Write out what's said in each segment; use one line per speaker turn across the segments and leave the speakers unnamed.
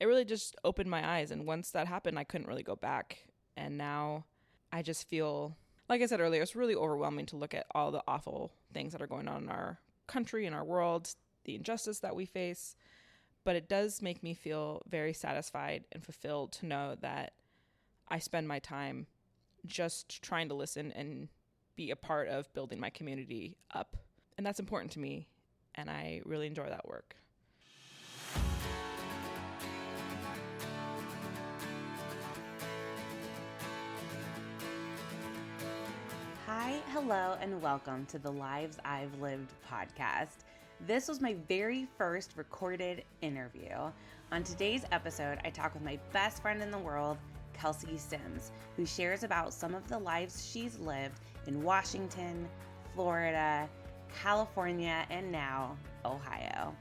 it really just opened my eyes. And once that happened, I couldn't really go back. And now I just feel, like I said earlier, it's really overwhelming to look at all the awful things that are going on in our country, in our world, the injustice that we face. But it does make me feel very satisfied and fulfilled to know that I spend my time just trying to listen and be a part of building my community up. And that's important to me, and I really enjoy that work.
Hi, hello, and welcome to the Lives I've Lived podcast. This was my very first recorded interview. On today's episode, I talk with my best friend in the world, Kelsey Sims, who shares about some of the lives she's lived in Washington, Florida, California, and now Ohio.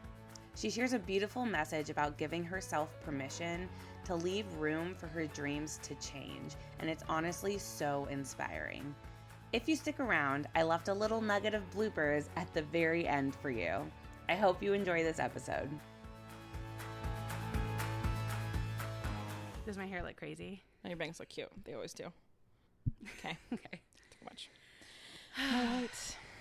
She shares a beautiful message about giving herself permission to leave room for her dreams to change, and it's honestly so inspiring. If you stick around, I left a little nugget of bloopers at the very end for you. I hope you enjoy this episode. Does my hair look crazy?
And your bangs look cute. They always do. Okay.
Okay.
Too much.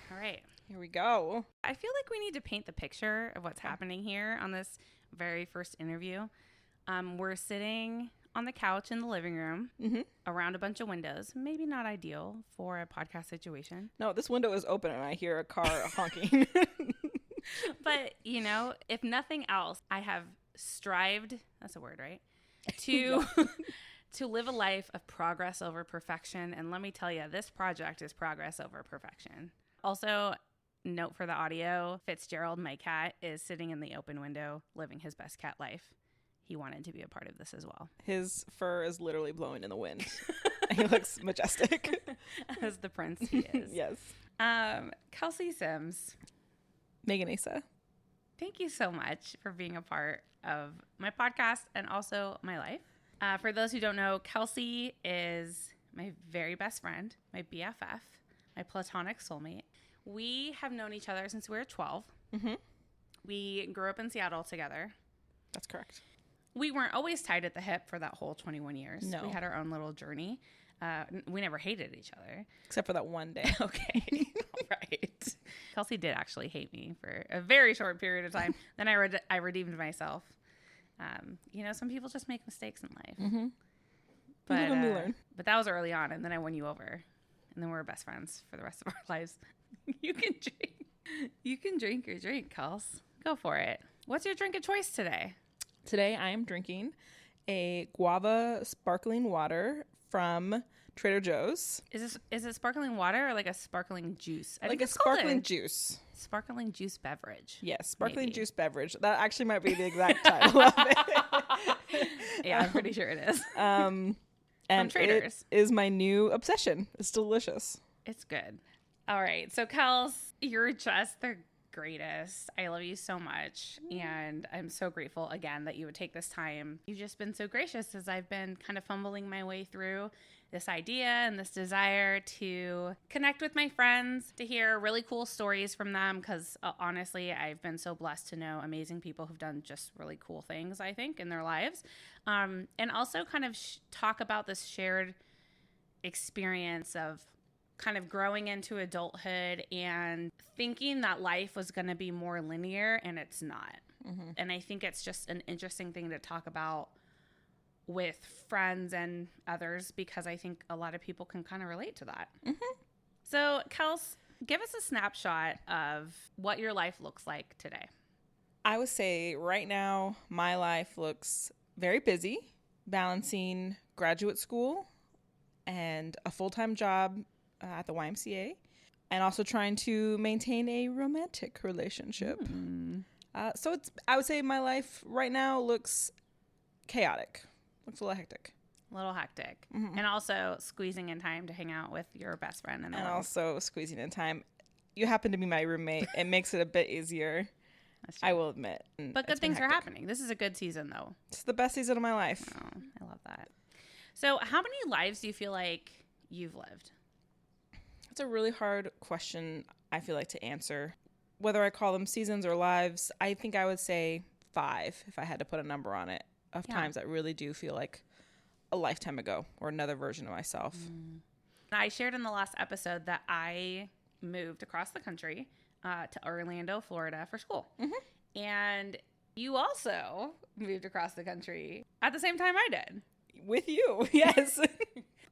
All
right.
Here we go.
I feel like we need to paint the picture of what's happening here on this very first interview. We're sitting on the couch in the living room around a bunch of windows. Maybe not ideal for a podcast situation.
No, this window is open and I hear a car honking.
But, you know, if nothing else, I have strived, that's a word, right? To to live a life of progress over perfection. And let me tell you, this project is progress over perfection. Also, note for the audio, Fitzgerald, my cat, is sitting in the open window living his best cat life. He wanted to be a part of this as well.
His fur is literally blowing in the wind. He looks majestic.
As the prince he is.
Yes.
Kelsey Sims.
Megan Asa.
Thank you so much for being a part of my podcast and also my life. For those who don't know, Kelsey is my very best friend, my BFF, my platonic soulmate. We have known each other since we were 12. Mm-hmm. We grew up in Seattle together.
That's correct.
We weren't always tied at the hip for that whole 21 years.
No.
We had our own little journey. We never hated each other.
Except for that one day.
Okay. Right. Kelsey did actually hate me for a very short period of time. Then I redeemed myself. You know, some people just make mistakes in life.
Mm-hmm.
But
we learn.
But that was early on, and then I won you over. And then we're best friends for the rest of our lives. You can drink. You can drink your drink, Kels. Go for it. What's your drink of choice today?
Today I am drinking a guava sparkling water from Trader Joe's.
Is it sparkling water or like a sparkling juice?
Like a sparkling juice.
Sparkling juice beverage.
Yes, sparkling
maybe.
Juice beverage. That actually might be the exact title of it.
Yeah, I'm pretty sure it is.
And
from Traders.
It is my new obsession. It's delicious.
It's good. All right. So, Kels, you're just the greatest. I love you so much. And I'm so grateful again that you would take this time. You've just been so gracious as I've been kind of fumbling my way through this idea and this desire to connect with my friends, to hear really cool stories from them. Because honestly, I've been so blessed to know amazing people who've done just really cool things, I think, in their lives. And also kind of talk about this shared experience of kind of growing into adulthood and thinking that life was going to be more linear, and it's not. Mm-hmm. And I think it's just an interesting thing to talk about with friends and others, because I think a lot of people can kind of relate to that. Mm-hmm. So, Kels, give us a snapshot of what your life looks like today.
I would say right now my life looks very busy, balancing graduate school and a full-time job at the YMCA, and also trying to maintain a romantic relationship. So I would say my life right now looks chaotic. Looks a little hectic.
Mm-hmm. And also squeezing in time to hang out with your best friend in the world.
Also squeezing in time. You happen to be my roommate. It makes it a bit easier, I will admit.
But good things are happening. This is a good season, though.
It's the best season of my life.
Oh, I love that. So how many lives do you feel like you've lived?
It's a really hard question, I feel like, to answer. Whether I call them seasons or lives, I think I would say 5 if I had to put a number on it. of times that really do feel like a lifetime ago or another version of myself.
I shared in the last episode that I moved across the country to Orlando, Florida for school. And you also moved across the country at the same time I did.
With you, yes.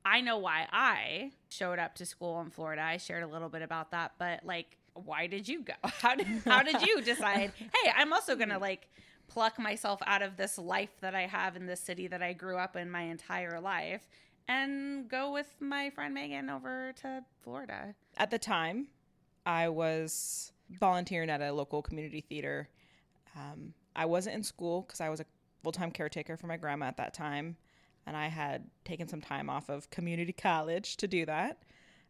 I know why I showed up to school in Florida. I shared a little bit about that, but like, why did you go? How did you decide, hey, I'm also going to like pluck myself out of this life that I have in this city that I grew up in my entire life and go with my friend Megan over to Florida?
At the time, I was volunteering at a local community theater. I wasn't in school because I was a full-time caretaker for my grandma at that time. And I had taken some time off of community college to do that.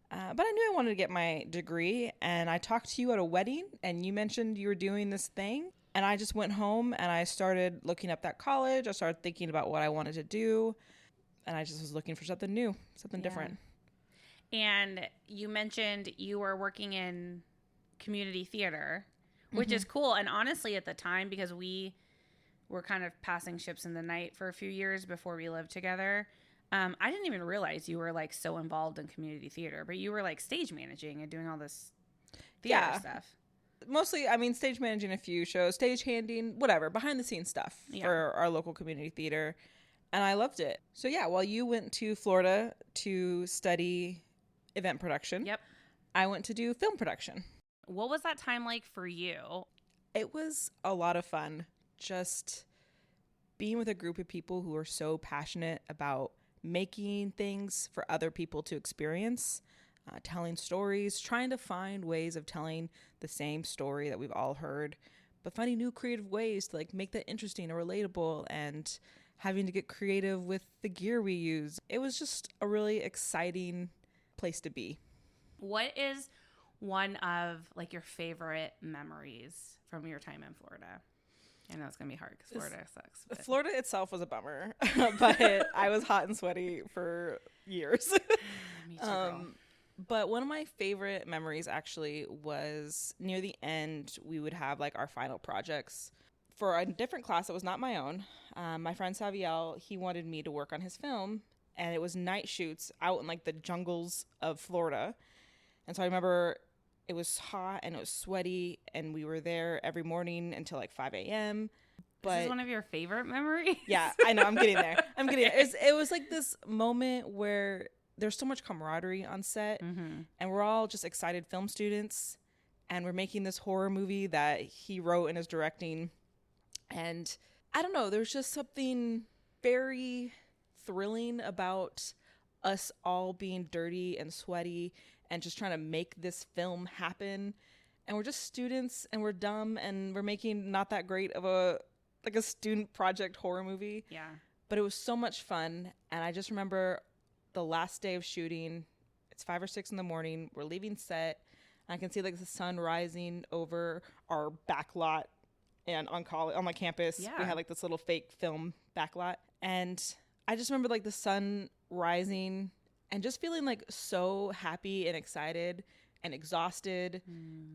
But I knew I wanted to get my degree. And I talked to you at a wedding, and you mentioned you were doing this thing. And I just went home, and I started looking up that college. I started thinking about what I wanted to do. And I just was looking for something new, something different.
And you mentioned you were working in community theater, which is cool. And honestly, at the time, because we were kind of passing ships in the night for a few years before we lived together, I didn't even realize you were like so involved in community theater, but you were like stage managing and doing all this theater stuff.
Mostly, I mean, stage managing a few shows, stage handing, whatever, behind the scenes stuff for our local community theater. And I loved it. So yeah, while you went to Florida to study event production, I went to do film production.
What was that time like for you?
It was a lot of fun. Just being with a group of people who are so passionate about making things for other people to experience, telling stories, trying to find ways of telling the same story that we've all heard, but finding new creative ways to like make that interesting or relatable, and having to get creative with the gear we use. It was just a really exciting place to be.
What is one of like your favorite memories from your time in Florida? I know it's going to be hard because Florida sucks. But.
Florida itself was a bummer, but I was hot and sweaty for years.
Me too, girl.
But one of my favorite memories actually was near the end, we would have like our final projects. For a different class that was not my own, my friend Saviel, he wanted me to work on his film, and it was night shoots out in like the jungles of Florida. And so I remember it was hot and it was sweaty, and we were there every morning until like 5 a.m. But
this is one of your favorite memories?
Yeah, I know. I'm getting there. It was like this moment where there's so much camaraderie on set, and we're all just excited film students, and we're making this horror movie that he wrote and is directing. And I don't know, there's just something very thrilling about us all being dirty and sweaty and just trying to make this film happen. And we're just students, and we're dumb, and we're making not that great of a student project horror movie.
Yeah.
But it was so much fun. And I just remember the last day of shooting, it's 5 or 6 in the morning. We're leaving set. And I can see like the sun rising over our back lot and on my campus. We had like this little fake film back lot. And I just remember like the sun rising and just feeling like so happy and excited and exhausted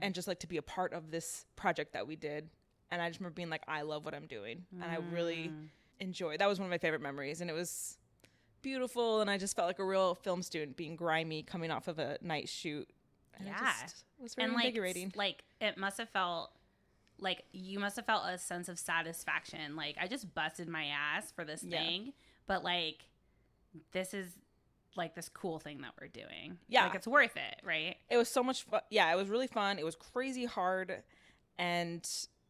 and just like to be a part of this project that we did. And I just remember being like, I love what I'm doing. And I really enjoyed. That was one of my favorite memories. And it was beautiful. And I just felt like a real film student being grimy coming off of a night shoot. And it just was very invigorating.
Like it must have felt like you must have felt a sense of satisfaction. Like I just busted my ass for this thing, but like this is like this cool thing that we're doing. Yeah. Like it's worth it, right?
It was so much fun. Yeah, it was really fun. It was crazy hard. And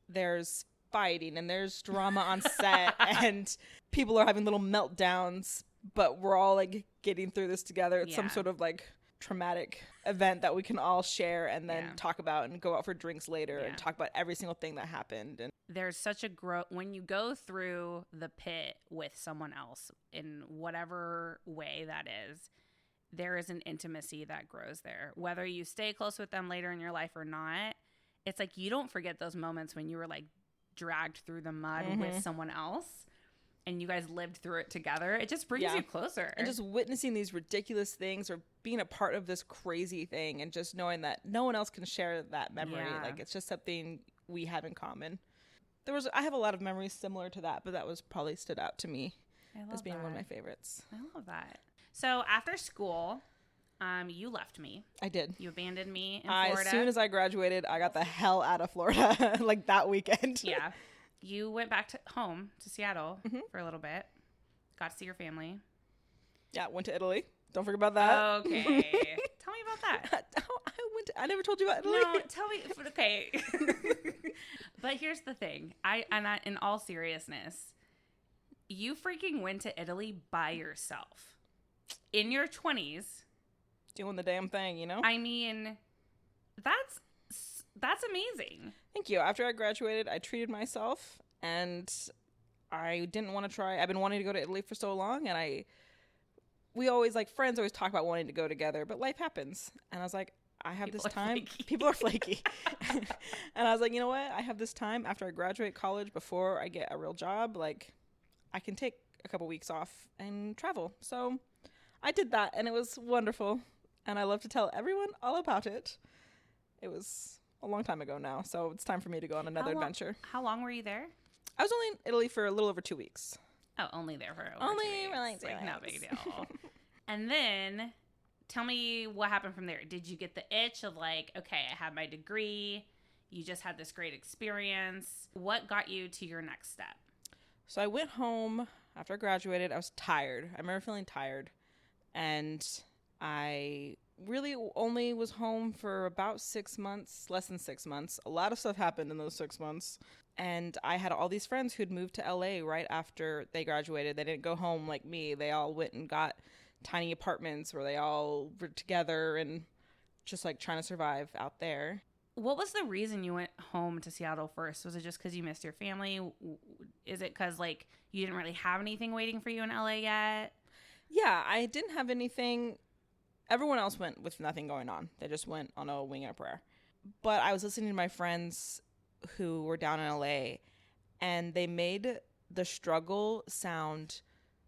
there's fighting and there's drama on set and people are having little meltdowns, but we're all like getting through this together. It's some sort of like traumatic event that we can all share and then talk about and go out for drinks later and talk about every single thing that happened. And
there's such a growth when you go through the pit with someone else in whatever way that is. There is an intimacy that grows there, whether you stay close with them later in your life or not. It's like you don't forget those moments when you were like dragged through the mud with someone else and you guys lived through it together. It just brings you closer.
And just witnessing these ridiculous things or being a part of this crazy thing and just knowing that no one else can share that memory. Like it's just something we have in common. I have a lot of memories similar to that, but that was probably stood out to me as being one of my favorites.
I love that. So after school, you left me.
I did.
You abandoned me in Florida.
As soon as I graduated, I got the hell out of Florida, like that weekend.
Yeah. You went back home to Seattle for a little bit. Got to see your family.
Yeah, went to Italy. Don't forget about that.
Okay. Tell me about that.
I never told you about Italy.
No, tell me. Okay. But here's the thing. In all seriousness, you freaking went to Italy by yourself in your 20s.
Doing the damn thing, you know?
I mean, that's amazing.
Thank you. After I graduated, I treated myself, and I didn't want to try. I've been wanting to go to Italy for so long, and we always, like, friends always talk about wanting to go together, but life happens. And I was like, I have this time. People are flaky. And I was like, you know what? I have this time after I graduate college, before I get a real job. Like, I can take a couple weeks off and travel. So I did that, and it was wonderful. And I love to tell everyone all about it. It was a long time ago now, so it's time for me to go on another adventure.
How long were you there?
I was only in Italy for a little over 2 weeks.
Oh, only there for
only
2 weeks.
For like 2 weeks.
No big deal. And then tell me what happened from there. Did you get the itch of like, okay, I have my degree. You just had this great experience. What got you to your next step?
So I went home after I graduated. I was tired. I remember feeling tired. And I really only was home for about 6 months, less than 6 months. A lot of stuff happened in those 6 months. And I had all these friends who'd moved to LA right after they graduated. They didn't go home like me. They all went and got tiny apartments where they all were together and just like trying to survive out there.
What was the reason you went home to Seattle first? Was it just because you missed your family? Is it because like you didn't really have anything waiting for you in LA yet?
Yeah, I didn't have anything. Everyone else went with nothing going on. They just went on a wing and a prayer. But I was listening to my friends who were down in LA, and they made the struggle sound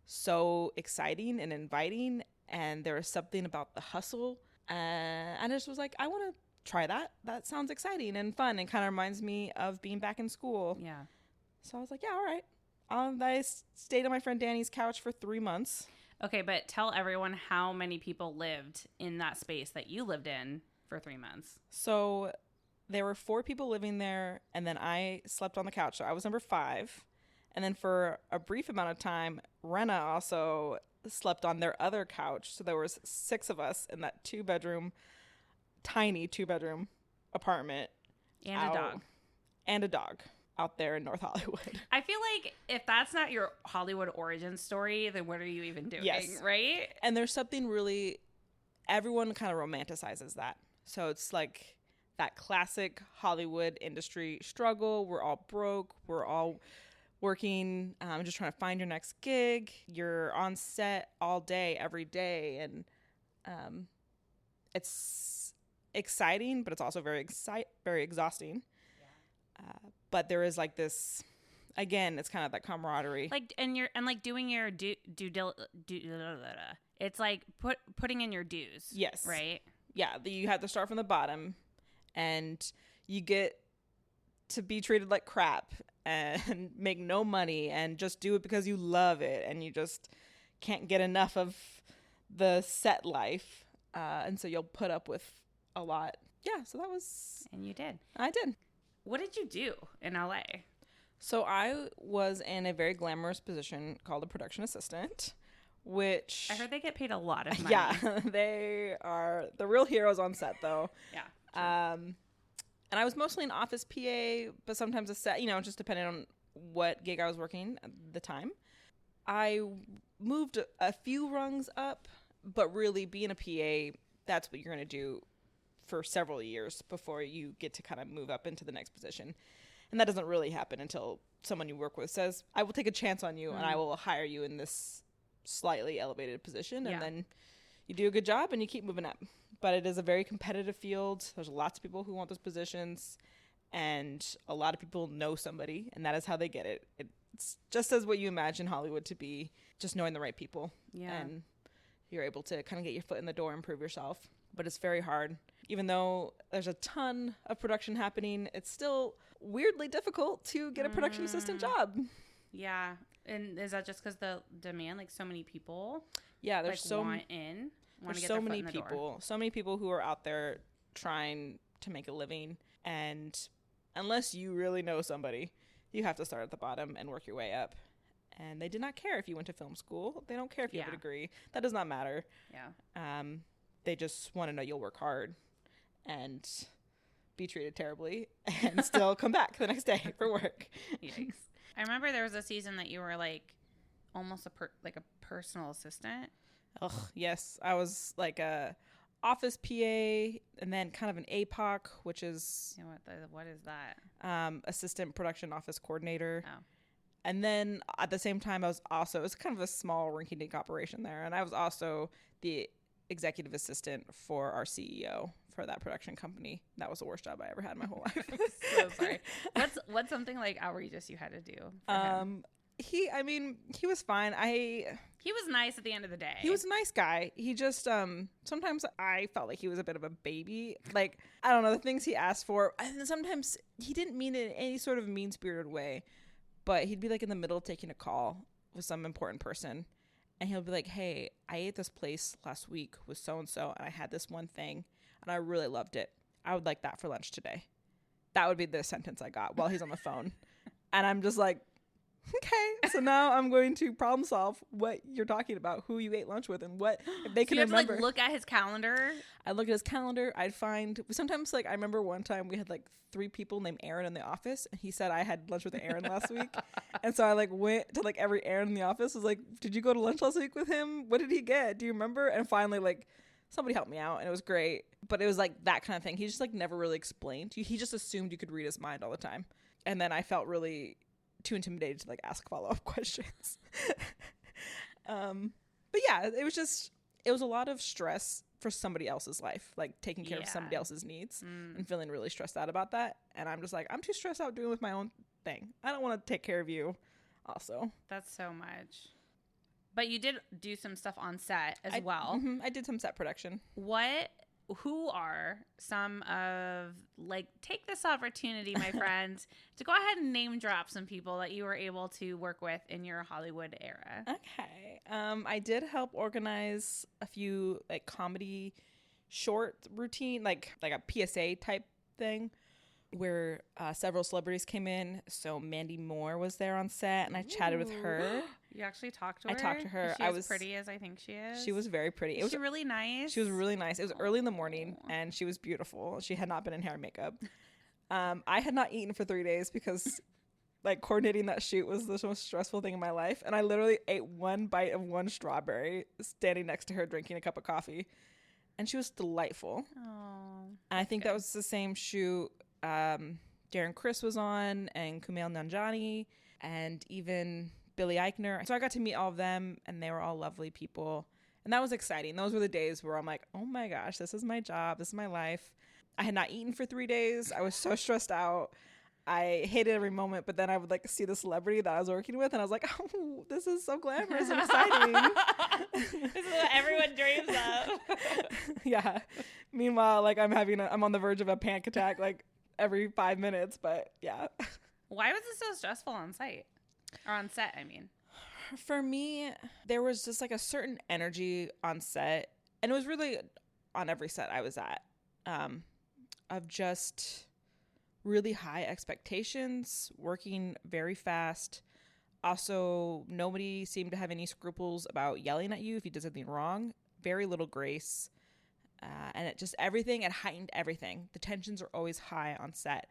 so exciting and inviting, and there was something about the hustle, and I just was like, I want to try that. That sounds exciting and fun, and kind of reminds me of being back in school.
Yeah.
So I was like, yeah, all right. I stayed on my friend Danny's couch for 3 months.
Okay, but tell everyone how many people lived in that space that you lived in for 3 months.
So there were 4 people living there, and then I slept on the couch. So I was number 5. And then for a brief amount of time, Renna also slept on their other couch. So there was 6 of us in that tiny 2-bedroom apartment.
And a dog.
And a dog out there in North Hollywood.
I feel like if that's not your Hollywood origin story, then what are you even doing?
Yes.
Right?
And there's something really, everyone kind of romanticizes that. So it's like that classic Hollywood industry struggle. We're all broke. We're all working, just trying to find your next gig. You're on set all day, every day. And it's exciting, but it's also very exhausting. Yeah. But there is like this, again, it's kind of that camaraderie.
Like, and doing your it's like putting in your dues.
Yes.
Right?
Yeah. You have to start from the bottom, and you get to be treated like crap and make no money and just do it because you love it, and you just can't get enough of the set life. And so you'll put up with a lot. Yeah, so that was...
And you did.
I did.
What did you do in LA?
So I was in a very glamorous position called a production assistant, which...
I heard they get paid a lot of money.
Yeah, they are the real heroes on set, though.
Yeah.
And I was mostly an office PA, but sometimes a set, just depending on what gig I was working at the time. I moved a few rungs up, but really being a PA, that's what you're going to do for several years before you get to kind of move up into the next position. And that doesn't really happen until someone you work with says, I will take a chance on you and I will hire you in this slightly elevated position. And then you do a good job and you keep moving up. But it is a very competitive field. There's lots of people who want those positions, and a lot of people know somebody, and that is how they get it. It's just as what you imagine Hollywood to be, just knowing the right people.
Yeah.
And you're able to kind of get your foot in the door and prove yourself. But it's very hard. Even though there's a ton of production happening, it's still weirdly difficult to get a production assistant job.
Yeah. And is that just because the demand, like so many people?
Yeah, there's
there's
so many people who are out there trying to make a living, and unless you really know somebody, you have to start at the bottom and work your way up. And they did not care if you went to film school. They don't care if you have a degree. That does not matter.
Yeah.
They just want to know you'll work hard and be treated terribly and still come back the next day for work.
Yikes. I remember there was a season that you were like almost a personal assistant.
Ugh, yes. I was like a office PA and then kind of an APOC, which is
what is that?
Assistant Production Office Coordinator.
Oh.
And then at the same time, it was kind of a small rinky-dink operation there, and I was also the executive assistant for our CEO for that production company. That was the worst job I ever had in my whole life.
So sorry. What's something like outrageous you had to do for him?
He was fine.
He was nice at the end of the day.
He was a nice guy. He just sometimes I felt like he was a bit of a baby. Like, I don't know, the things he asked for, and sometimes he didn't mean it in any sort of mean-spirited way, but he'd be like in the middle of taking a call with some important person, and he'll be like, hey, I ate this place last week with so-and-so, and I had this one thing, and I really loved it. I would like that for lunch today. That would be the sentence I got while he's on the phone. And I'm just like, okay, so now I'm going to problem solve what you're talking about, who you ate lunch with, and what if they can remember.
You have to look at his calendar.
I'd look at his calendar. I'd find sometimes, like, I remember one time we had like 3 people named Aaron in the office, and he said I had lunch with Aaron last week, and so I like went to like every Aaron in the office. Was like, did you go to lunch last week with him? What did he get? Do you remember? And finally, like, somebody helped me out, and it was great. But it was like that kind of thing. He just like never really explained. He just assumed you could read his mind all the time, and then I felt really too intimidated to like ask follow-up questions. But yeah, it was a lot of stress for somebody else's life, like taking care of somebody else's needs and feeling really stressed out about that. And I'm just like, I'm too stressed out doing with my own thing. I don't want to take care of you also.
That's so much. But you did do some stuff on set as well.
Mm-hmm, I did some set production.
Who are some of, like, take this opportunity, my friends, to go ahead and name drop some people that you were able to work with in your Hollywood era?
Okay. I did help organize a few, like, comedy short routine, like a PSA type thing, where several celebrities came in. So Mandy Moore was there on set, and I chatted with her.
You actually talked to her?
I talked to her.
She was pretty as I think she is.
She was very pretty.
Was she really nice?
She was really nice. It was early in the morning, and she was beautiful. She had not been in hair and makeup. I had not eaten for 3 days because, like, coordinating that shoot was the most stressful thing in my life. And I literally ate one bite of one strawberry standing next to her drinking a cup of coffee. And she was delightful.
Oh,
and I think that was the same shoot Darren Criss was on, and Kumail Nanjiani, and even Billy Eichner. So I got to meet all of them, and they were all lovely people. And that was exciting. Those were the days where I'm like, oh my gosh, this is my job. This is my life. I had not eaten for 3 days. I was so stressed out. I hated every moment, but then I would like see the celebrity that I was working with, and I was like, oh, this is so glamorous and exciting.
This is what everyone dreams of.
Yeah. Meanwhile, like, I'm on the verge of a panic attack like every 5 minutes, but yeah.
Why was it so stressful on site? Or on set, I mean.
For me, there was just like a certain energy on set, and it was really on every set I was at, of just really high expectations, working very fast. Also, nobody seemed to have any scruples about yelling at you if you did something wrong. Very little grace. And it heightened everything. The tensions are always high on set.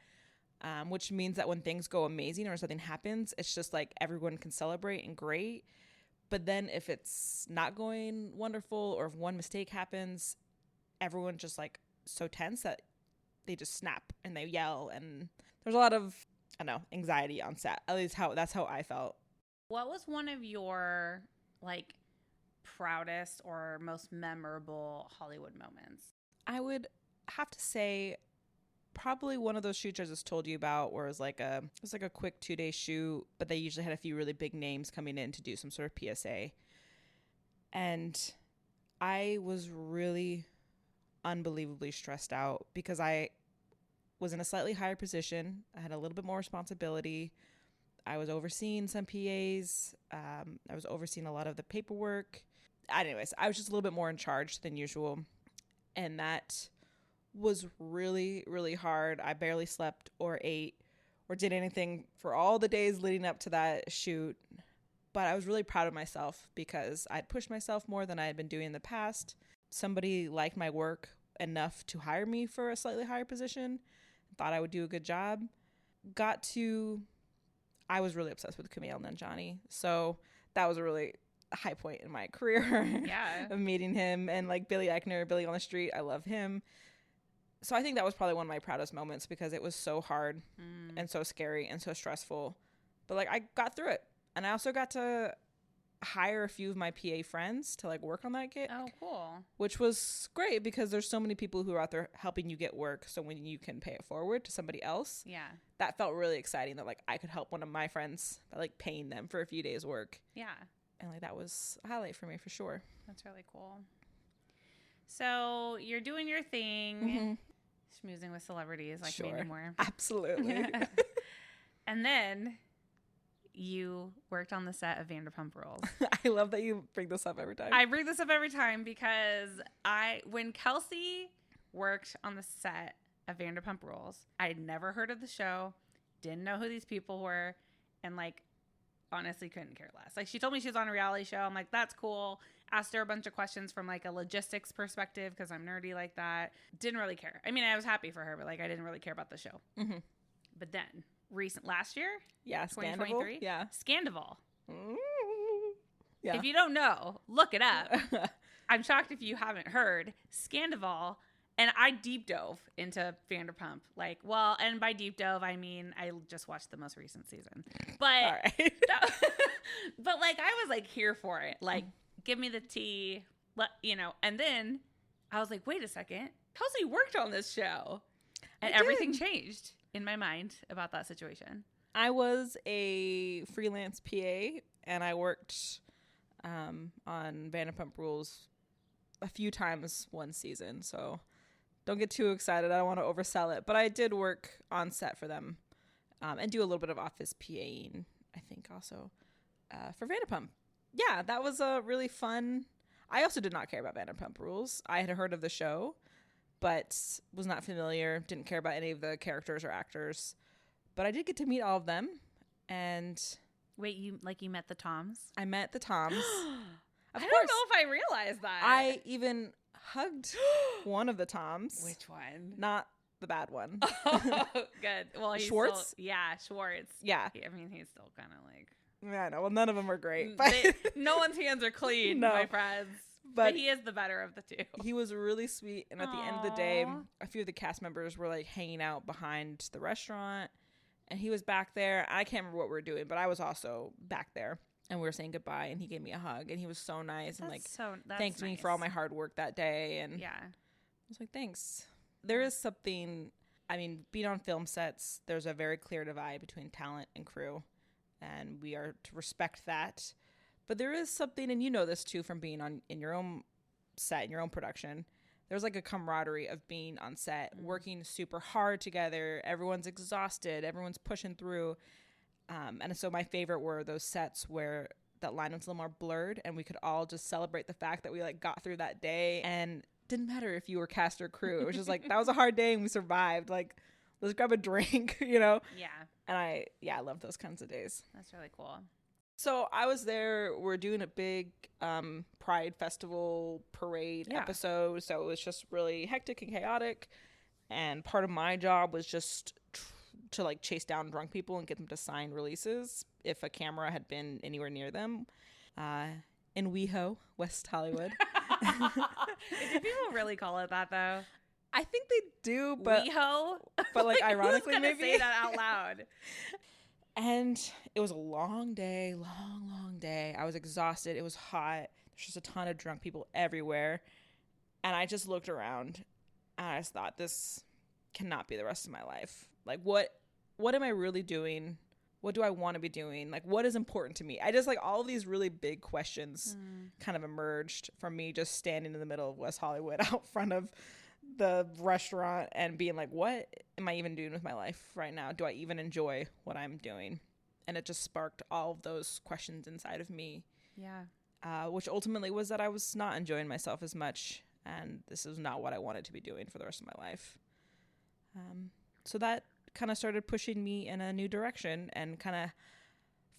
Which means that when things go amazing or something happens, it's just like everyone can celebrate and great. But then if it's not going wonderful, or if one mistake happens, everyone just like so tense that they just snap and they yell, and there's a lot of, I don't know, anxiety on set. At least that's how I felt.
What was one of your like proudest or most memorable Hollywood moments?
I would have to say probably one of those shoots I just told you about, where it was like a quick 2-day shoot, but they usually had a few really big names coming in to do some sort of PSA. And I was really unbelievably stressed out because I was in a slightly higher position. I had a little bit more responsibility. I was overseeing some PAs. I was overseeing a lot of the paperwork. Anyways, I was just a little bit more in charge than usual. And that was really, really hard. I barely slept or ate or did anything for all the days leading up to that shoot. But I was really proud of myself because I'd pushed myself more than I had been doing in the past. Somebody liked my work enough to hire me for a slightly higher position. Thought I would do a good job. I was really obsessed with Kumail Nanjiani. So that was a really high point in my career.
Yeah.
Of meeting him. And like Billy Eichner, Billy on the Street, I love him. So I think that was probably one of my proudest moments because it was so hard and so scary and so stressful. But like I got through it. And I also got to hire a few of my PA friends to like work on that gig.
Oh, cool.
Which was great because there's so many people who are out there helping you get work. So when you can pay it forward to somebody else,
yeah,
that felt really exciting that like I could help one of my friends by like paying them for a few days work.
Yeah.
And like that was a highlight for me for sure.
That's really cool. So you're doing your thing, schmoozing with celebrities like me anymore.
Absolutely.
And then you worked on the set of Vanderpump Rules.
I love that you bring this up every time.
I bring this up every time because when Kelsey worked on the set of Vanderpump Rules, I had never heard of the show, didn't know who these people were, and like honestly couldn't care less. Like she told me she was on a reality show. I'm like, that's cool. Asked her a bunch of questions from like a logistics perspective because I'm nerdy like that. Didn't really care. I mean, I was happy for her, but like I didn't really care about the show. Mm-hmm. But then last year, 2023, Scandival. Yeah. If you don't know, look it up. I'm shocked if you haven't heard Scandival. And I deep dove into Vanderpump. Like, well, and by deep dove, I mean I just watched the most recent season. But, but like, I was like here for it. Like, give me the tea, And then I was like, wait a second. Kelsey worked on this show. And everything changed in my mind about that situation.
I was a freelance PA, and I worked on Vanderpump Rules a few times one season, so don't get too excited. I don't want to oversell it, but I did work on set for them and do a little bit of office PAing, I think, also for Vanderpump. Yeah, that was a really fun. I also did not care about Vanderpump Rules. I had heard of the show, but was not familiar, didn't care about any of the characters or actors. But I did get to meet all of them. And
wait, you met the Toms?
I met the Toms.
I don't know if I realized that.
I even hugged one of the Toms.
Which one?
Not the bad one.
Oh, good. Well, he's
Schwartz?
Schwartz.
Yeah.
I mean, he's still kind of like...
Yeah, I know. Well, none of them are great. But
no one's hands are clean, my friends. But he is the better of the two.
He was really sweet. And at the end of the day, a few of the cast members were like hanging out behind the restaurant. And he was back there. I can't remember what we were doing, but I was also back there. And we were saying goodbye. And he gave me a hug. And he was so nice. And thanked me for all my hard work that day. And
yeah,
I was like, thanks. There is something, I mean, being on film sets, there's a very clear divide between talent and crew. And we are to respect that. But there is something, and you know this too from being in your own set, in your own production. There's like a camaraderie of being on set, working super hard together. Everyone's exhausted. Everyone's pushing through. And so my favorite were those sets where that line was a little more blurred and we could all just celebrate the fact that we like got through that day. And didn't matter if you were cast or crew. It was just like, that was a hard day and we survived. Like, let's grab a drink,
Yeah.
And I love those kinds of days.
That's really cool.
So I was there. We're doing a big Pride Festival parade episode. So it was just really hectic and chaotic. And part of my job was just to like chase down drunk people and get them to sign releases if a camera had been anywhere near them. In WeHo, West Hollywood.
Do people really call it that though?
I think they do, but
WeHo?
But like ironically,
who's gonna
maybe
say that out loud.
And it was a long day. I was exhausted. It was hot. There's just a ton of drunk people everywhere. And I just looked around and I just thought, this cannot be the rest of my life. Like, what am I really doing? What do I want to be doing? Like, what is important to me? I just like all of these really big questions kind of emerged from me just standing in the middle of West Hollywood out front of the restaurant and being like, what am I even doing with my life right now? Do I even enjoy what I'm doing? And it just sparked all of those questions inside of me.
Yeah.
Which ultimately was that I was not enjoying myself as much. And this is not what I wanted to be doing for the rest of my life. So that kind of started pushing me in a new direction and kind of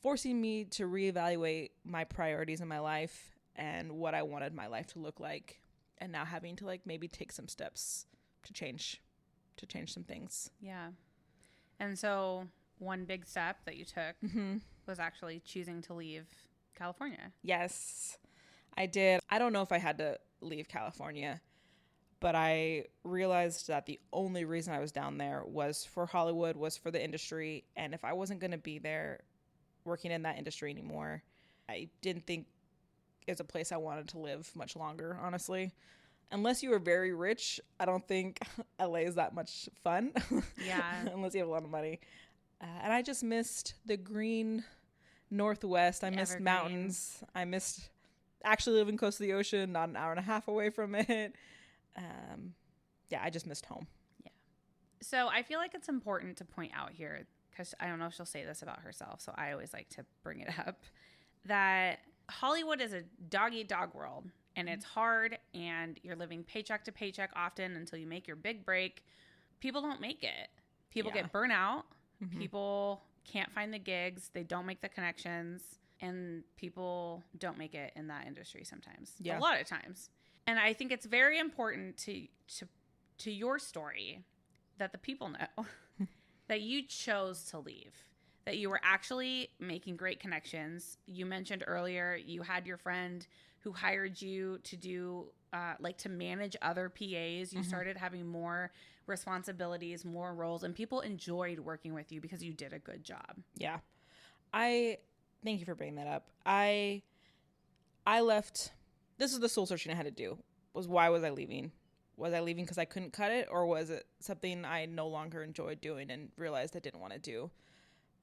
forcing me to reevaluate my priorities in my life and what I wanted my life to look like. And now having to like maybe take some steps to change some things.
Yeah. And so one big step that you took was actually choosing to leave California.
Yes, I did. I don't know if I had to leave California, but I realized that the only reason I was down there was for Hollywood, was for the industry. And if I wasn't going to be there working in that industry anymore, I didn't think it was a place I wanted to live much longer, honestly. Unless you were very rich, I don't think LA is that much fun.
Yeah.
Unless you have a lot of money. And I just missed the green Northwest. I missed mountains. I missed actually living close to the ocean, not an hour and a half away from it. Yeah, I just missed home.
Yeah. So I feel like it's important to point out here, because I don't know if she'll say this about herself, so I always like to bring it up, that Hollywood is a dog-eat-dog world, and it's hard, and you're living paycheck to paycheck often until you make your big break. People don't make it. People get burnt out. People can't find the gigs. They don't make the connections, and people don't make it in that industry sometimes. A lot of times. And I think it's very important to your story that the people know that you chose to leave, that you were actually making great connections. You mentioned earlier you had your friend who hired you to do to manage other PAs. You started having more responsibilities, more roles, and people enjoyed working with you because you did a good job.
Yeah. Thank you for bringing that up. I left. This is the soul searching I had to do. Why was I leaving? Was I leaving because I couldn't cut it, or was it something I no longer enjoyed doing and realized I didn't want to do?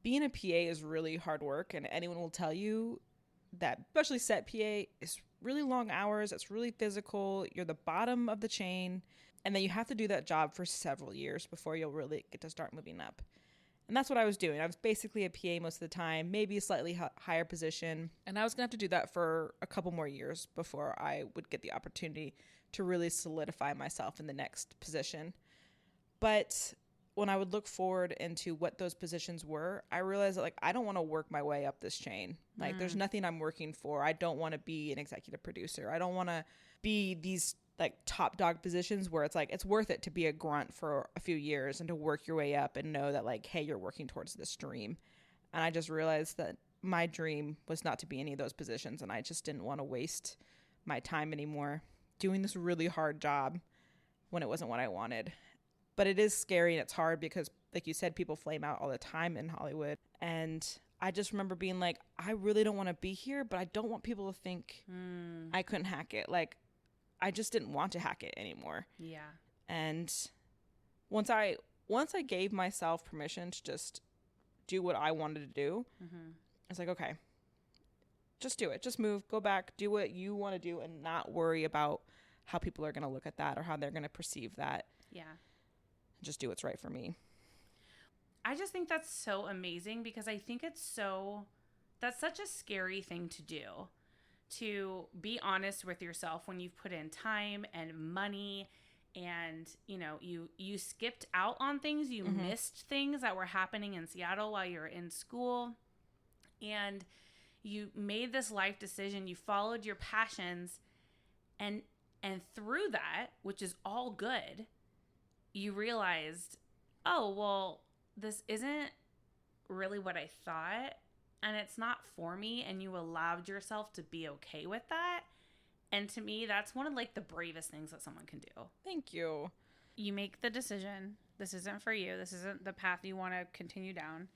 Being a PA is really hard work, and anyone will tell you that, especially set PA, is really long hours. It's really physical. You're the bottom of the chain, and then you have to do that job for several years before you'll really get to start moving up. And that's what I was doing. I was basically a PA most of the time, maybe a slightly higher position. And I was going to have to do that for a couple more years before I would get the opportunity to really solidify myself in the next position. But when I would look forward into what those positions were, I realized that I don't want to work my way up this chain. There's nothing I'm working for. I don't want to be an executive producer. I don't want to be these top dog positions where it's worth it to be a grunt for a few years and to work your way up and know that hey, you're working towards this dream. And I just realized that my dream was not to be any of those positions, and I just didn't want to waste my time anymore doing this really hard job when it wasn't what I wanted. But it is scary and it's hard because, like you said, people flame out all the time in Hollywood. And I just remember being I really don't want to be here, but I don't want people to think I couldn't hack it. I just didn't want to hack it anymore.
Yeah.
And once I gave myself permission to just do what I wanted to do, I was okay, just do it. Just move, go back, do what you want to do, and not worry about how people are going to look at that or how they're going to perceive that.
Yeah.
Just do what's right for me.
I just think that's so amazing because I think that's such a scary thing to do. To be honest with yourself when you've put in time and money and, you skipped out on things, you missed things that were happening in Seattle while you were in school, and you made this life decision, you followed your passions, and through that, which is all good, you realized, oh, well, this isn't really what I thought. And it's not for me, and you allowed yourself to be okay with that. And to me, that's one of the bravest things that someone can do.
Thank you.
You make the decision. This isn't for you. This isn't the path you want to continue down.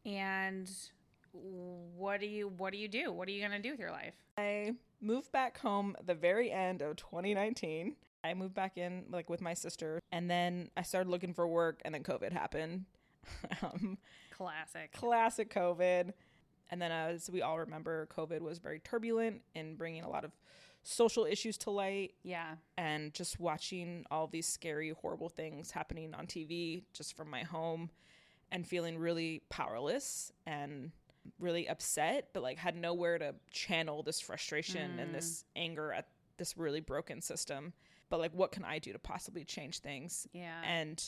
And what do you do? What are you going to do with your life?
I moved back home at the very end of 2019. I moved back in with my sister, and then I started looking for work, and then COVID happened.
Classic
COVID. And then, as we all remember, COVID was very turbulent in bringing a lot of social issues to light.
Yeah.
And just watching all these scary, horrible things happening on TV just from my home and feeling really powerless and really upset, but like had nowhere to channel this frustration and this anger at this really broken system. But like, what can I do to possibly change things?
Yeah.
And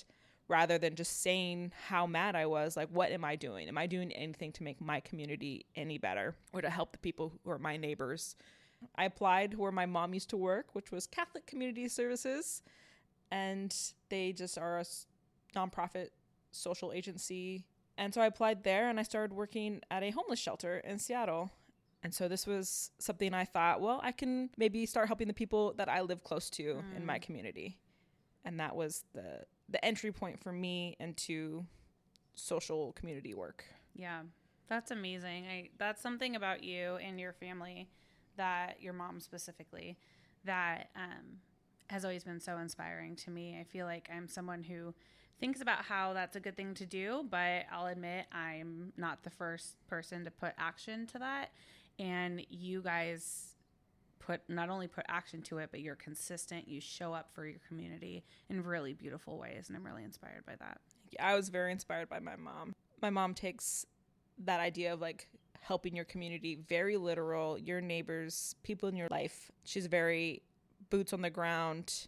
rather than just saying how mad I was, like, what am I doing? Am I doing anything to make my community any better or to help the people who are my neighbors? I applied where my mom used to work, which was Catholic Community Services. And they just are a nonprofit social agency. And so I applied there and I started working at a homeless shelter in Seattle. And so this was something I thought, well, I can maybe start helping the people that I live close to in my community. And that was the entry point for me into social community work.
Yeah, that's amazing. That's something about you and your family, that your mom specifically, that has always been so inspiring to me. I feel like I'm someone who thinks about how that's a good thing to do, but I'll admit I'm not the first person to put action to that. And you guys not only put action to it, but you're consistent. You show up for your community in really beautiful ways, and I'm really inspired by that.
Yeah, I was very inspired by my mom. My mom takes that idea of like helping your community very literal, your neighbors, people in your life. She's very boots on the ground.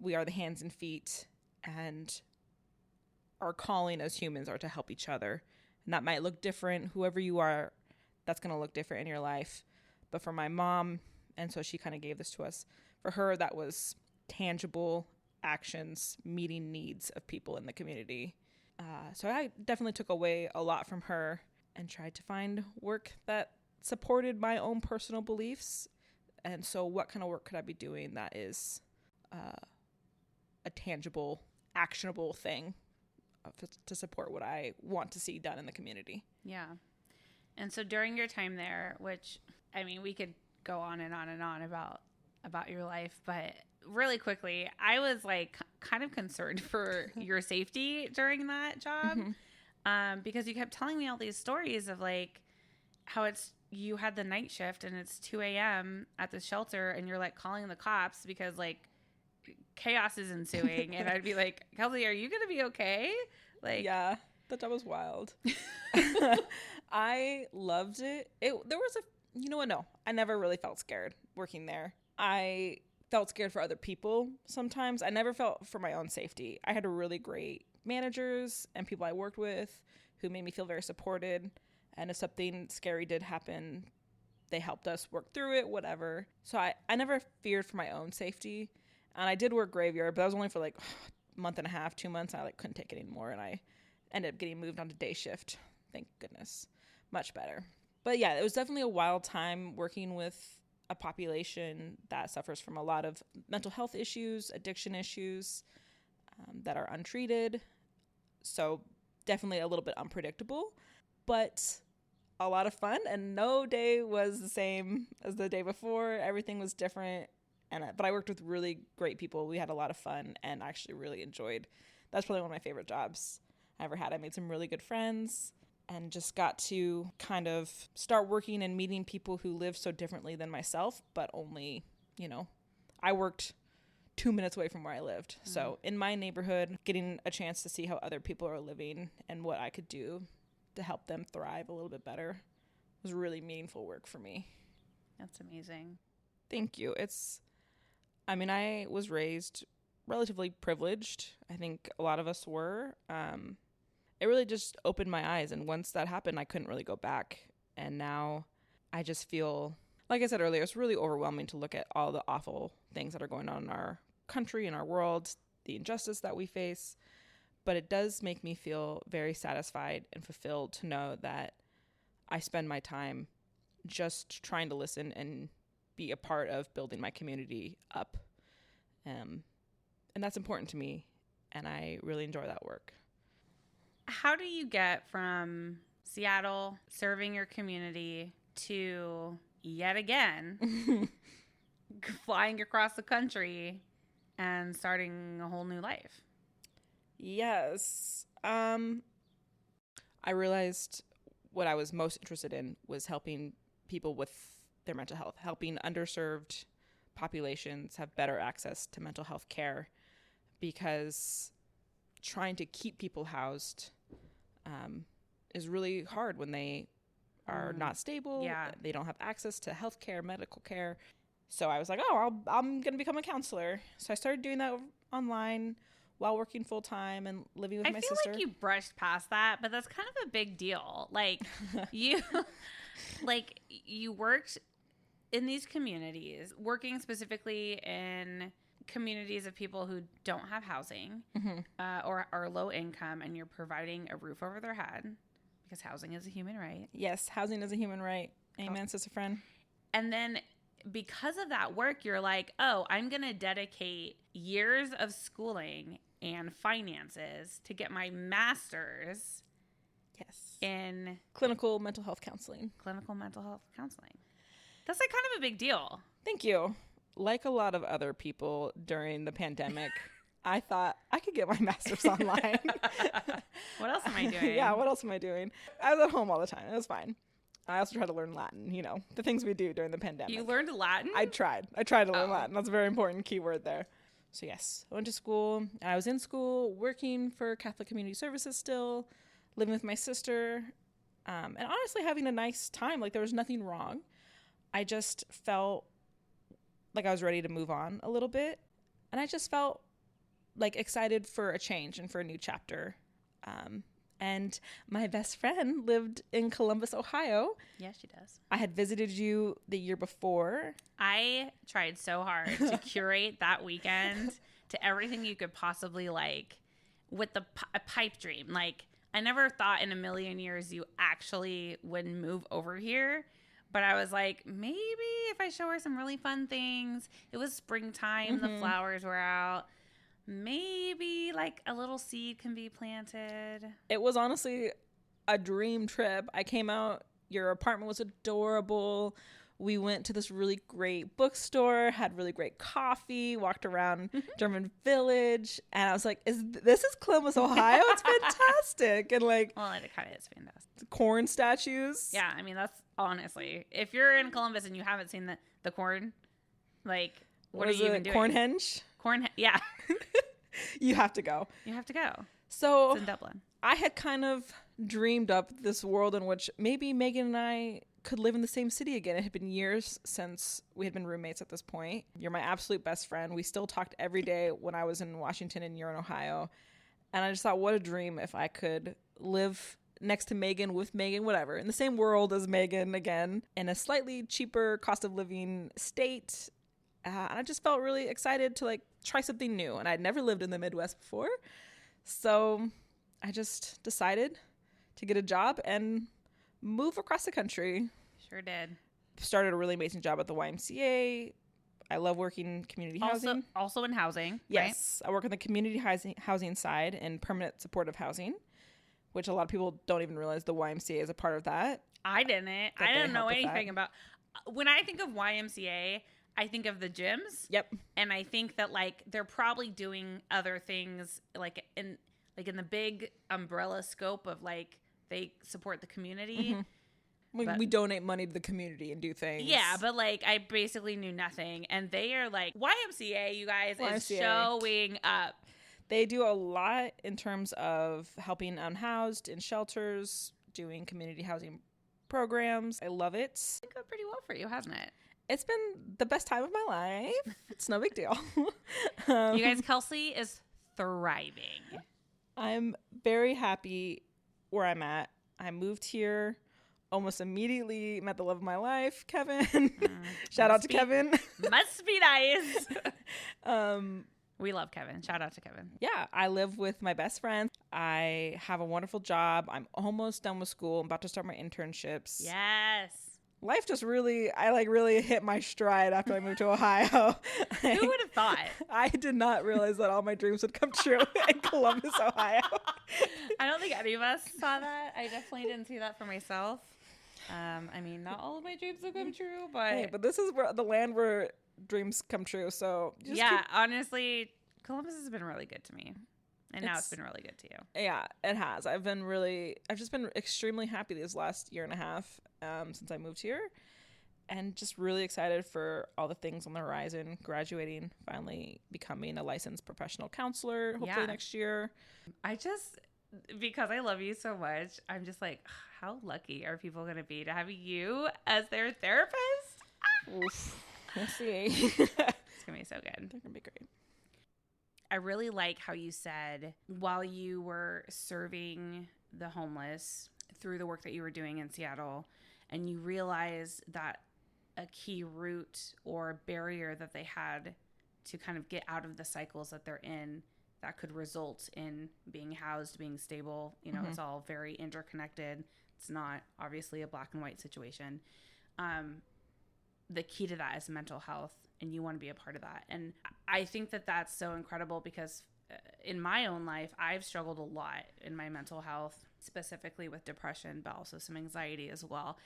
We are the hands and feet, and our calling as humans are to help each other. And that might look different. Whoever you are, that's going to look different in your life. But for my mom, and so she kind of gave this to us, for her, that was tangible actions, meeting needs of people in the community. So I definitely took away a lot from her and tried to find work that supported my own personal beliefs. And so what kind of work could I be doing that is a tangible, actionable thing to support what I want to see done in the community?
Yeah. And so during your time there, which, I mean, we could go on and on and on about your life, but really quickly, I was like kind of concerned for your safety during that job, because you kept telling me all these stories of like how you had the night shift and it's 2 a.m. at the shelter and you're like calling the cops because like chaos is ensuing. And I'd be like, Kelsey, are you going to be okay? Like,
yeah, that job was wild. I loved it. There was you know what? No, I never really felt scared working there. I felt scared for other people sometimes. I never felt for my own safety. I had really great managers and people I worked with who made me feel very supported. And if something scary did happen, they helped us work through it, whatever. So I never feared for my own safety. And I did work graveyard, but that was only for like a month and a half, 2 months. I like couldn't take it anymore. And I ended up getting moved on to day shift. Thank goodness. Much better. But yeah, it was definitely a wild time working with a population that suffers from a lot of mental health issues, addiction issues that are untreated. So definitely a little bit unpredictable, but a lot of fun. And no day was the same as the day before. Everything was different. But I worked with really great people. We had a lot of fun and actually really enjoyed. That's probably one of my favorite jobs I ever had. I made some really good friends and just got to kind of start working and meeting people who live so differently than myself, but only, I worked 2 minutes away from where I lived. So in my neighborhood, getting a chance to see how other people are living and what I could do to help them thrive a little bit better was really meaningful work for me.
That's amazing.
Thank you. I was raised relatively privileged. I think a lot of us were. It really just opened my eyes. And once that happened, I couldn't really go back. And now I just feel, like I said earlier, it's really overwhelming to look at all the awful things that are going on in our country, in our world, the injustice that we face. But it does make me feel very satisfied and fulfilled to know that I spend my time just trying to listen and be a part of building my community up. And that's important to me. And I really enjoy that work.
How do you get from Seattle, serving your community, to yet again flying across the country and starting a whole new life?
Yes. I realized what I was most interested in was helping people with their mental health, helping underserved populations have better access to mental health care, because trying to keep people housed is really hard when they are not stable.
Yeah.
They don't have access to health care, medical care. So I was like, oh, I'm going to become a counselor. So I started doing that online while working full time and living with my sister.
I feel like you brushed past that, but that's kind of a big deal. Like you, like you worked in these communities, working specifically in communities of people who don't have housing or are low income, and you're providing a roof over their head, because housing is a human right.
Yes, housing is a human right. Amen, sister friend.
And then because of that work, you're like, oh, I'm going to dedicate years of schooling and finances to get my master's in
clinical mental health counseling.
Clinical mental health counseling. That's like kind of a big deal.
Thank you. Like a lot of other people during the pandemic, I thought I could get my master's online.
What else am I doing?
Yeah, what else am I doing? I was at home all the time. It was fine. I also tried to learn Latin, you know, the things we do during the pandemic.
You learned Latin?
I tried to learn Latin. That's a very important keyword there. So yes, I went to school. I was in school, working for Catholic Community Services still, living with my sister, and honestly having a nice time. Like, there was nothing wrong. I just felt like I was ready to move on a little bit. And I just felt like excited for a change and for a new chapter. And my best friend lived in Columbus, Ohio.
Yes, she does.
I had visited you the year before.
I tried so hard to curate that weekend to everything you could possibly like with the pipe dream. Like, I never thought in a million years you actually would move over here. But I was like, maybe if I show her some really fun things. It was springtime. The flowers were out. Maybe like a little seed can be planted.
It was honestly a dream trip. I came out. Your apartment was adorable. We went to this really great bookstore, had really great coffee, walked around German Village. And I was like, this is Columbus, Ohio? It's fantastic. And like,
well, it kind of is fantastic.
Corn statues.
Yeah, I mean, that's honestly, if you're in Columbus and you haven't seen the corn, like, what are you even doing?
Cornhenge?
Yeah.
You have to go.
You have to go.
So
it's in Dublin.
I had kind of dreamed up this world in which maybe Megan and I could live in the same city again. It had been years since we had been roommates at this point. You're my absolute best friend. We still talked every day when I was in Washington and you're in Ohio. And I just thought, what a dream if I could live next to Megan, with Megan, whatever, in the same world as Megan again, in a slightly cheaper cost of living state. And I just felt really excited to like try something new. And I'd never lived in the Midwest before. So I just decided to get a job and move across the country.
Sure did.
Started a really amazing job at the YMCA. I love working community housing.
Also in housing.
Yes. Right? I work on the community housing side and permanent supportive housing, which a lot of people don't even realize the YMCA is a part of that.
I didn't. I didn't know anything about. When I think of YMCA, I think of the gyms.
Yep.
And I think that like they're probably doing other things like in the big umbrella scope of like they support the community.
We donate money to the community and do things.
Yeah, but like I basically knew nothing. And they are like, YMCA, you guys, is showing up.
They do a lot in terms of helping unhoused in shelters, doing community housing programs. I love it.
It's been going pretty well for you, hasn't it?
It's been the best time of my life. It's no big deal.
You guys, Kelsey is thriving.
I'm very happy where I'm at. I moved here almost immediately, met the love of my life, Kevin. Shout out to Kevin.
Must be nice. We love Kevin. Shout out to Kevin.
Yeah, I live with my best friend. I have a wonderful job. I'm almost done with school. I'm about to start my internships.
Yes.
Life just really hit my stride after I moved to Ohio.
Who would have thought?
I did not realize that all my dreams would come true in Columbus, Ohio.
I don't think any of us saw that. I definitely didn't see that for myself. I mean, not all of my dreams have come true, but...
Hey, but this is where the land where dreams come true, so...
Yeah, honestly, Columbus has been really good to me. And now it's been really good to you.
Yeah, it has. I've just been extremely happy this last year and a half since I moved here, and just really excited for all the things on the horizon, graduating, finally becoming a licensed professional counselor, hopefully next year.
Because I love you so much, I'm just like, how lucky are people going to be to have you as their therapist?
Oof. We'll see.
It's going to be so good.
They're going to be great.
I really like how you said while you were serving the homeless through the work that you were doing in Seattle, and you realized that a key root or barrier that they had to kind of get out of the cycles that they're in that could result in being housed, being stable. You know, It's all very interconnected. It's not obviously a black and white situation. The key to that is mental health, and you want to be a part of that. And I think that that's so incredible because in my own life, I've struggled a lot in my mental health, specifically with depression, but also some anxiety as well.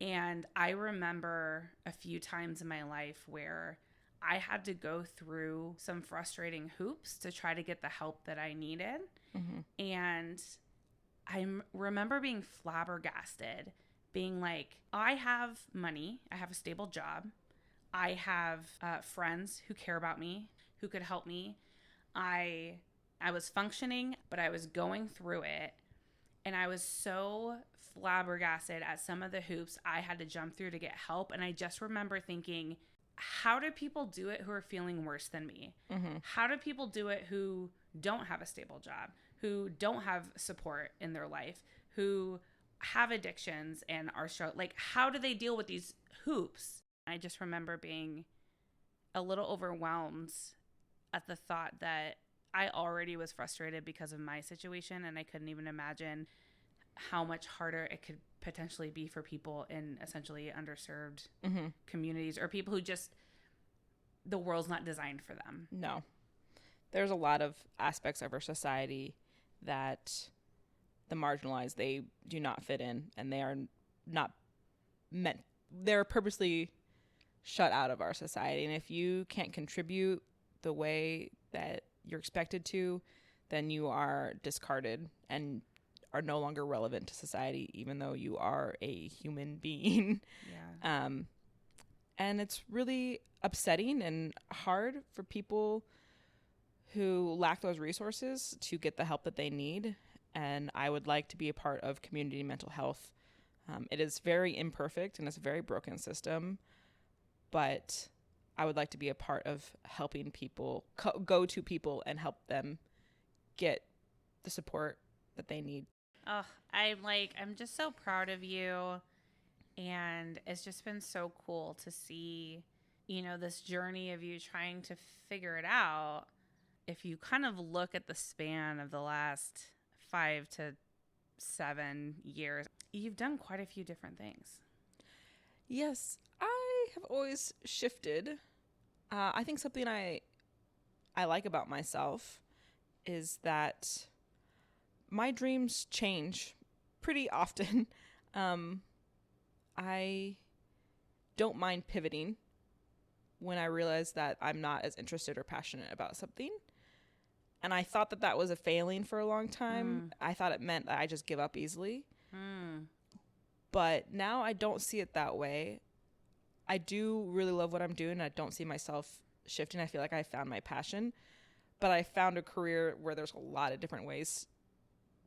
And I remember a few times in my life where I had to go through some frustrating hoops to try to get the help that I needed. And I remember being flabbergasted, being like, I have money, I have a stable job, I have friends who care about me, who could help me. I was functioning, but I was going through it. And I was so flabbergasted at some of the hoops I had to jump through to get help. And I just remember thinking, how do people do it who are feeling worse than me? How do people do it who don't have a stable job, who don't have support in their life, who have addictions and are like, how do they deal with these hoops? I just remember being a little overwhelmed at the thought that I already was frustrated because of my situation, and I couldn't even imagine how much harder it could potentially be for people in essentially underserved communities, or people who just, the world's not designed for them.
No. There's a lot of aspects of our society that the marginalized, they do not fit in, and they are not meant, they're purposely shut out of our society. And if you can't contribute the way that you're expected to, then you are discarded and are no longer relevant to society, even though you are a human being.
Yeah.
And it's really upsetting and hard for people who lack those resources to get the help that they need. And I would like to be a part of community mental health. It is very imperfect and it's a very broken system, but I would like to be a part of helping people go to people and help them get the support that they need.
Oh, I'm just so proud of you. And it's just been so cool to see, this journey of you trying to figure it out. If you kind of look at the span of the last 5 to 7 years, you've done quite a few different things.
Yes, I have always shifted. I think something I like about myself is that my dreams change pretty often. I don't mind pivoting when I realize that I'm not as interested or passionate about something. And I thought that was a failing for a long time. I thought it meant that I just give up easily. But now I don't see it that way. I do really love what I'm doing. I don't see myself shifting. I feel like I found my passion. But I found a career where there's a lot of different ways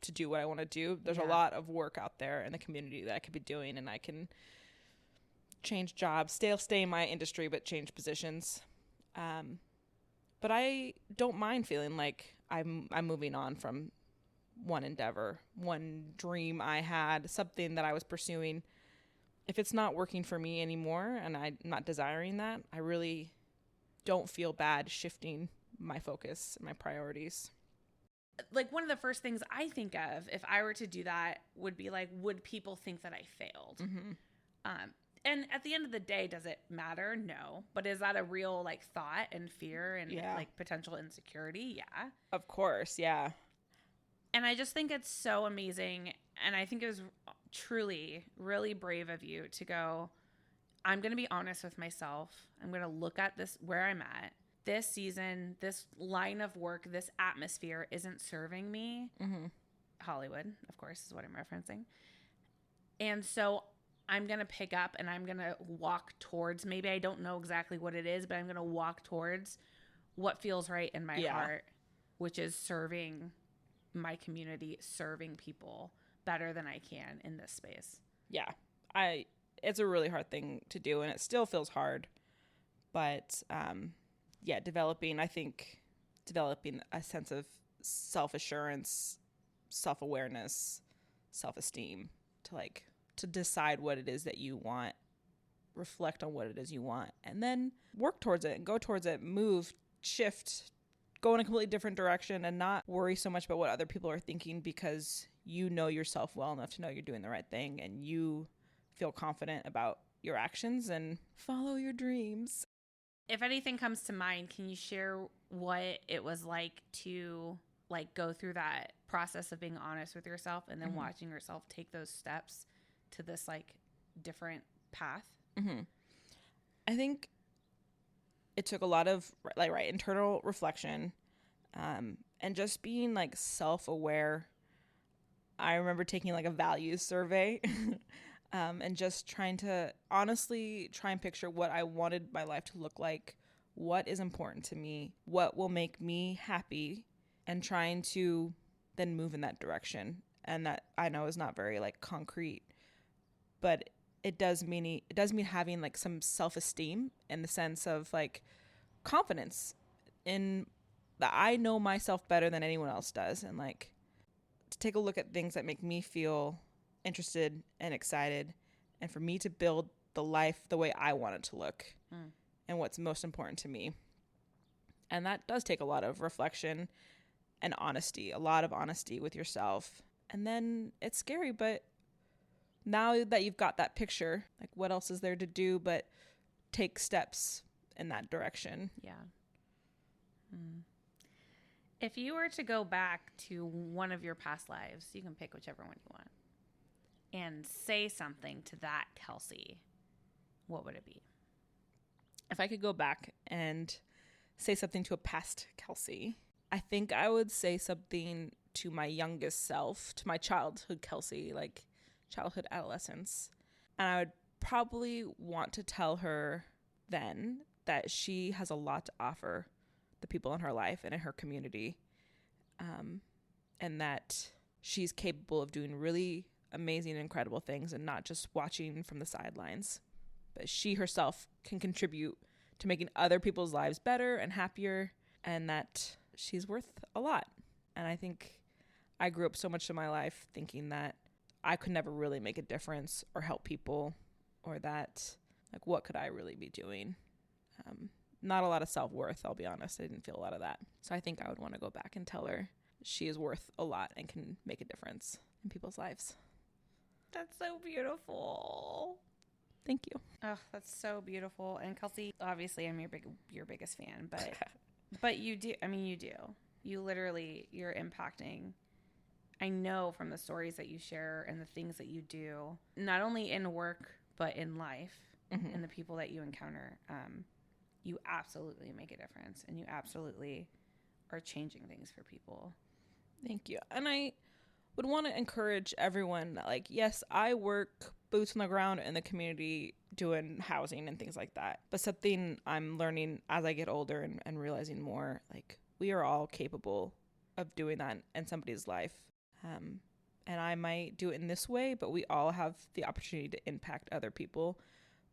to do what I want to do. There's a lot of work out there in the community that I could be doing, and I can change jobs, stay in my industry, but change positions. But I don't mind feeling like I'm moving on from one endeavor, one dream I had, something that I was pursuing. If it's not working for me anymore and I'm not desiring that, I really don't feel bad shifting my focus and my priorities.
Like, one of the first things I think of if I were to do that would be like, would people think that I failed? And at the end of the day, does it matter? No. But is that a real thought and fear and potential insecurity? Yeah.
Of course. Yeah.
And I just think it's so amazing. And I think it was truly really brave of you to go, I'm going to be honest with myself. I'm going to look at this where I'm at. this season, this line of work, this atmosphere isn't serving me. Hollywood, of course, is what I'm referencing. And so I'm going to pick up and I'm going to walk towards, maybe I don't know exactly what it is, but I'm going to walk towards what feels right in my heart, which is serving my community, serving people better than I can in this space.
Yeah. It's a really hard thing to do, and it still feels hard. But developing a sense of self-assurance, self-awareness, self-esteem to decide what it is that you want, reflect on what it is you want, and then work towards it and go towards it, move, shift, go in a completely different direction, and not worry so much about what other people are thinking, because you know yourself well enough to know you're doing the right thing, and you feel confident about your actions and follow your dreams.
If anything comes to mind, can you share what it was like to go through that process of being honest with yourself and then watching yourself take those steps to this different path?
I think it took a lot of internal reflection, and just being self-aware. I remember taking a values survey and just trying to honestly try and picture what I wanted my life to look like, what is important to me, what will make me happy, and trying to then move in that direction. And that I know is not very concrete, but it does mean having some self-esteem, in the sense of confidence in that I know myself better than anyone else does, and to take a look at things that make me feel interested and excited, and for me to build the life the way I want it to look, and what's most important to me. And that does take a lot of reflection and honesty, a lot of honesty with yourself. And then it's scary, but now that you've got that picture, what else is there to do but take steps in that direction?
Yeah. If you were to go back to one of your past lives, you can pick whichever one you want, and say something to that Kelsey, what would it be?
If I could go back and say something to a past Kelsey, I think I would say something to my youngest self, to my childhood Kelsey, childhood adolescence. And I would probably want to tell her then that she has a lot to offer the people in her life and in her community, and that she's capable of doing really amazing and incredible things, and not just watching from the sidelines, but she herself can contribute to making other people's lives better and happier, and that she's worth a lot. And I think I grew up so much in my life thinking that I could never really make a difference or help people, or that what could I really be doing? Not a lot of self-worth, I'll be honest. I didn't feel a lot of that. So I think I would want to go back and tell her she is worth a lot and can make a difference in people's lives.
That's so beautiful.
Thank you.
Oh, that's so beautiful. And Kelsey, obviously I'm your biggest fan, but you do. I mean, you do. You literally, you're impacting. I know from the stories that you share and the things that you do, not only in work, but in life, and the people that you encounter, you absolutely make a difference, and you absolutely are changing things for people.
Thank you. And I would want to encourage everyone that, yes, I work boots on the ground in the community doing housing and things like that. But something I'm learning as I get older and realizing more, we are all capable of doing that in somebody's life. And I might do it in this way, but we all have the opportunity to impact other people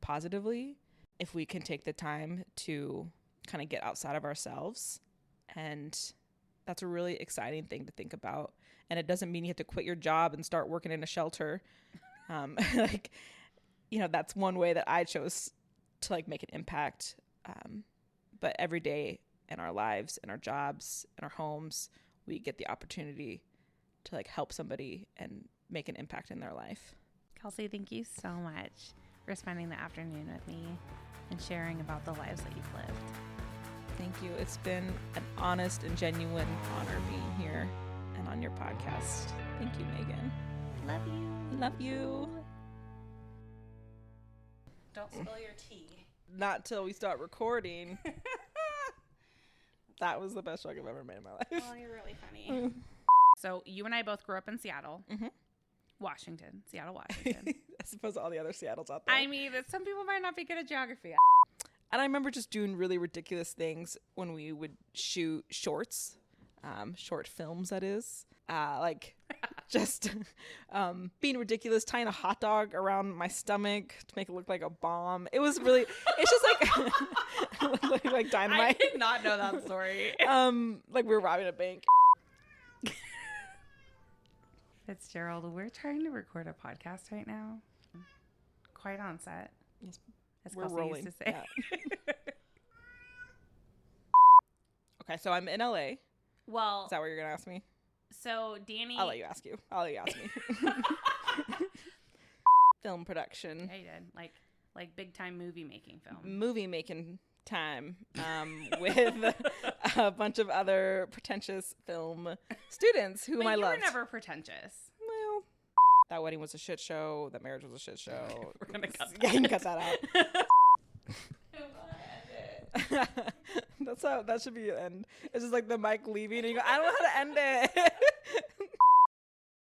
positively if we can take the time to kind of get outside of ourselves. And that's a really exciting thing to think about. And it doesn't mean you have to quit your job and start working in a shelter. That's one way that I chose to make an impact. But every day in our lives, in our jobs, in our homes, we get the opportunity to help somebody and make an impact in their life.
Kelsey, thank you so much for spending the afternoon with me and sharing about the lives that you've lived.
Thank you. It's been an honest and genuine honor being here and on your podcast. Thank you, Megan.
Love you.
Love you.
Don't spill your tea.
Not till we start recording. That was the best joke I've ever made in my life.
Well, you're really funny. So you and I both grew up in Seattle.
Mm-hmm.
Washington. Seattle, Washington.
As opposed to all the other Seattles out there.
I mean, some people might not be good at geography.
And I remember just doing really ridiculous things when we would shoot shorts, short films, that is. Like just being ridiculous, tying a hot dog around my stomach to make it look like a bomb. It was really, it's just like dynamite.
I did not know that story.
Like we were robbing a bank.
Fitzgerald, we're trying to record a podcast right now. Quite on set.
Yes,
as
we're
Kelsey
rolling.
used to say.
Yeah. Okay, so I'm in LA.
Well,
Is that what you're gonna ask me?
so Danny.
I'll let you ask me. Film production.
Yeah, you did. Like big time movie making film.
Movie making time with a bunch of other pretentious film students whom I
you
loved.
were never pretentious.
Well, that wedding was a shit show. That marriage was a shit show.
We're gonna cut that.
Yeah, you can cut that out. That should be an end. It's just like the mic leaving and you go, I don't know how to end it.